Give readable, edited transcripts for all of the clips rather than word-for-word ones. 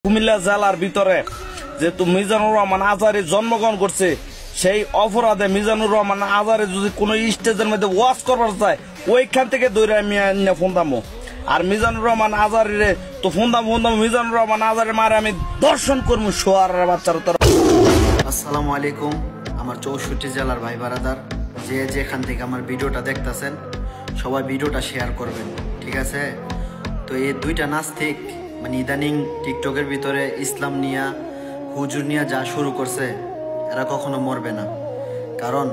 কুমিল্লা জেলার ভিতরে যেহেতু মিজানুর রহমান আজহারি জন্মগ্রহণ করছে, সেই অপরাধে মিজানুর রহমান আজহারি যদি কোনো স্টেজের মধ্যে ওয়াজ করবার চায় ওইখান থেকে দৌড়ে আমি ফোন দামো। আর মিজানুর রহমান আজহারিরে তো ফোন দাম মিজানুর রহমান আজহারি মারে আমি দর্শন করবো শোয়ার বাচ্চার তোর। আসসালামু আলাইকুম আমার 64 জেলার ভাই বারাদার, যে যেখান থেকে আমার ভিডিওটা দেখতেছেন সবাই ভিডিওটা শেয়ার করবেন, ঠিক আছে? তো এই দুইটা নাস্তিক মানে ইদানিং টিকটকের ভিতরে ইসলাম নিয়া হুজুর নিয়া যা শুরু করছে, এরা কখনো মরবে না। কারণ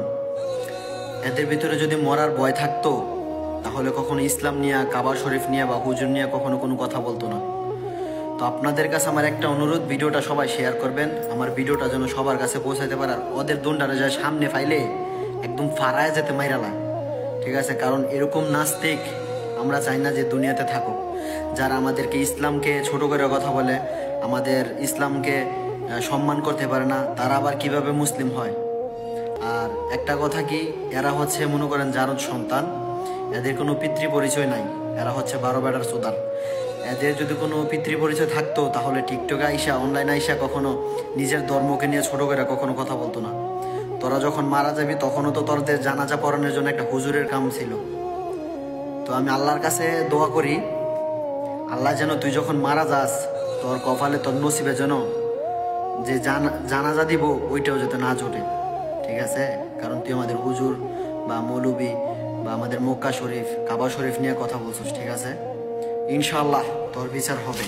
এদের ভিতরে যদি মরার ভয় থাকতো তাহলে কখনো ইসলাম নিয়া, কাবা শরীফ নিয়া বা হুজুর নিয়া কখনো কোনো কথা বলতো না। তো আপনাদের কাছে আমার একটা অনুরোধ, ভিডিওটা সবাই শেয়ার করবেন, আমার ভিডিওটা যেন সবার কাছে পৌঁছাতে পারে। আর ওদের দুন্ডারে যা সামনে ফাইলে একদম ফারায় যেতে মাইরালায়, ঠিক আছে? কারণ এরকম নাস্তিক আমরা চাই না যে দুনিয়াতে থাকুক, যারা আমাদেরকে ইসলামকে ছোট করে কথা বলে, আমাদের ইসলামকে সম্মান করতে পারে না, তারা আবার কিভাবে মুসলিম হয়। আর একটা কথা কি, এরা হচ্ছে মনে করেন জারদ সন্তান, এদের কোনো পিতৃ পরিচয় নাই, এরা হচ্ছে 12 বেড়ার চোদার। এদের যদি কোনো পিতৃ পরিচয় থাকতো তাহলে টিকটকে আইসা, অনলাইন আইসা কখনো নিজের ধর্মকে নিয়ে ছোট করে কখনো কথা বলতো না। তোরা যখন মারা যাবি তখনও তো তোরদের জানাজা পড়ানোর জন্য একটা হুজুরের কাম ছিল। তো আমি আল্লাহর কাছে দোয়া করি, আল্লাহ যেন তুই যখন মারা যাস তোর কপালে, তোর নসিবে যেন যে জানাজা দিব ওইটাও যাতে না জোটে, ঠিক আছে? কারণ তুই আমাদের হুজুর বা মৌলবি বা আমাদের মক্কা শরীফ, কাবা শরীফ নিয়ে কথা বলছিস, ঠিক আছে? ইনশাআল্লাহ তোর বিচার হবে।